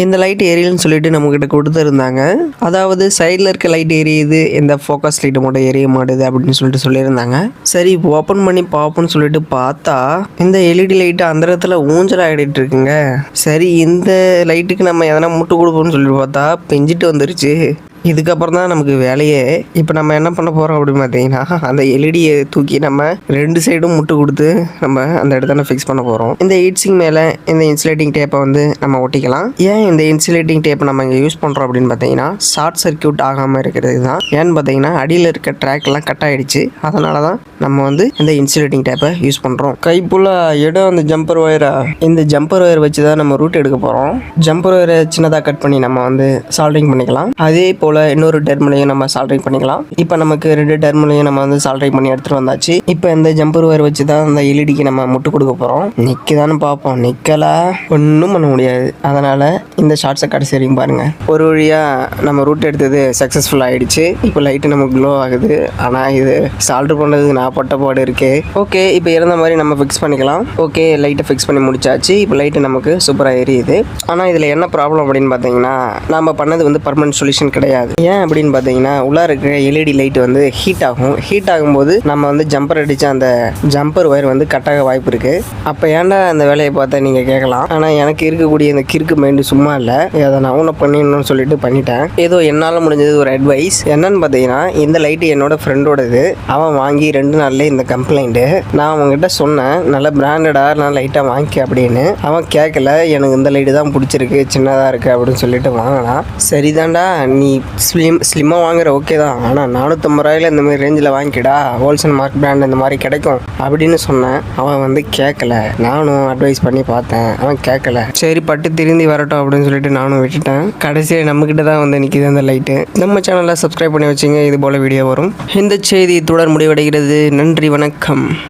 இந்த லைட் எரியலன்னு சொல்லிட்டு நம்மக்கிட்ட கொடுத்துருந்தாங்க. அதாவது சைடில் இருக்க லைட் எரியுது, இந்த ஃபோக்கஸ் லைட்டு மட்டும் எரிய மாட்டுது அப்படின்னு சொல்லிட்டு சொல்லியிருந்தாங்க. சரி ஓப்பன் பண்ணி பார்ப்போம்னு சொல்லிட்டு பார்த்தா இந்த எல்இடி லைட்டு அந்த இடத்துல ஊஞ்சல் ஆகிட்டு இருக்குங்க. சரி இந்த லைட்டுக்கு நம்ம எதனா முட்டு கொடுப்போம்னு சொல்லிட்டு பார்த்தா பிஞ்சிட்டு வந்துருச்சு. இதுக்கப்புறம் தான் நமக்கு வேலையே. இப்போ நம்ம என்ன பண்ண போகிறோம் அப்படின்னு பார்த்தீங்கன்னா, அந்த எல்இடியை தூக்கி நம்ம 2 சைடும் முட்டு கொடுத்து நம்ம அந்த இடத்துல ஃபிக்ஸ் பண்ண போகிறோம். இந்த ஹீட்சிங் மேலே இந்த இன்சுலேட்டிங் டேப்பை வந்து நம்ம ஒட்டிக்கலாம். ஏன் இந்த இன்சுலேட்டிங் டேப்பை நம்ம இங்கே யூஸ் பண்ணுறோம் அப்படின்னு பார்த்தீங்கன்னா, ஷார்ட் சர்க்கியூட் ஆகாமல் இருக்கிறது தான். ஏன்னு பார்த்தீங்கன்னா அடியில் இருக்க ட்ராக்லாம் கட் ஆகிடுச்சு. அதனால தான் நம்ம வந்து இந்த இன்சுலேட்டிங் டேப்பை யூஸ் பண்ணுறோம். கைப்புள்ள இடம் அந்த ஜம்பர் ஒயரா, இந்த ஜம்பர் ஒயர் வச்சு தான் நம்ம ரூட் எடுக்க போகிறோம். ஜம்பர் ஒயரை சின்னதாக கட் பண்ணி நம்ம வந்து சால்டரிங் பண்ணிக்கலாம். அதே போல் இன்னொரு டெர்மினையும் நம்ம சால்டரிங் பண்ணிக்கலாம். இப்போ நமக்கு 2 டெர்மினையும் நம்ம வந்து சால்டரிங் பண்ணி எடுத்துட்டு வந்தாச்சு. இப்போ இந்த ஜம்பர் ஒயர் வச்சு தான் அந்த எல்இடிக்கு நம்ம முட்டு கொடுக்க போகிறோம். நிற்குதான்னு பார்ப்போம். நிற்கல ஒன்றும் பண்ண முடியாது. அதனால் இந்த ஷார்ட்ஸை கடைசி வரைக்கும் பாருங்கள். ஒரு வழியாக நம்ம ரூட் எடுத்தது சக்ஸஸ்ஃபுல் ஆகிடுச்சு. இப்போ லைட்டு நமக்கு க்ளோ ஆகுது. ஆனால் இது சால்டர் பண்ணுறதுக்கு நான் பட்ட பாடு இருக்கே. ஓகே இப்போ இருந்த மாதிரி நம்ம ஃபிக்ஸ் பண்ணிக்கலாம். ஓகே லைட்டை ஃபிக்ஸ் பண்ணி முடிச்சாச்சு. இப்போ லைட்டு நமக்கு சூப்பராக எரியுது. ஆனால் இதில் என்ன ப்ராப்ளம் அப்படின்னு பார்த்தீங்கன்னா, நம்ம பண்ணது வந்து பர்மனன்ட் சொல்யூஷன் கிடையாது. ஏன் அப்படின்னு பார்த்தீங்கன்னா, உள்ளே இருக்கிற எல்இடி லைட் வந்து ஹீட் ஆகும். ஹீட் ஆகும்போது நம்ம வந்து ஜம்பர் அடித்த அந்த ஜம்பர் ஒயர் வந்து கட்டாக வாய்ப்பு இருக்குது. அப்போ ஏன்டா அந்த வேலையை பார்த்தா நீங்கள் கேட்கலாம். ஆனால் எனக்கு இருக்கக்கூடிய இந்த கிறுக்கு மைண்டு சும்மா இல்லை. அதை நான் ஒன்று பண்ணிடணும்னு சொல்லிட்டு பண்ணிட்டேன். ஏதோ என்னால் முடிஞ்சது ஒரு அட்வைஸ். என்னன்னு பார்த்தீங்கன்னா, இந்த லைட்டு என்னோட ஃப்ரெண்டோடது. அவன் வாங்கி 2 நாள்லேயே இந்த கம்ப்ளைண்ட்டு. நான் அவங்ககிட்ட சொன்னேன், நல்ல பிராண்டடாக நான் லைட்டாக வாங்கிக்க அப்படின்னு. அவன் கேட்கல. எனக்கு இந்த லைட்டு தான் பிடிச்சிருக்கு, சின்னதாக இருக்குது அப்படின்னு சொல்லிட்டு வாங்கினான். சரிதான்டா நீ ஸ்லிம்மாக வாங்குற ஓகே தான். ஆனால் 450 ரூபாயில் இந்த மாதிரி ரேஞ்சில் வாங்கிக்கிடா, ஹோல்சேல் மார்க் பிராண்ட் இந்த மாதிரி கிடைக்கும் அப்படின்னு சொன்னேன். அவன் வந்து கேட்கல. நானும் அட்வைஸ் பண்ணி பார்த்தேன், அவன் கேட்கல. சரி பட்டு திருந்தி வரட்டும் அப்படின்னு சொல்லிட்டு நானும் விட்டுட்டேன். கடைசியாக நம்மக்கிட்ட தான் வந்து நிற்கிது அந்த லைட்டு. நம்ம சேனலை சப்ஸ்கிரைப் பண்ணி வச்சுங்க, இது போல் வீடியோ வரும். இந்த செய்தி தொடர் முடிவடைகிறது. நன்றி, வணக்கம்.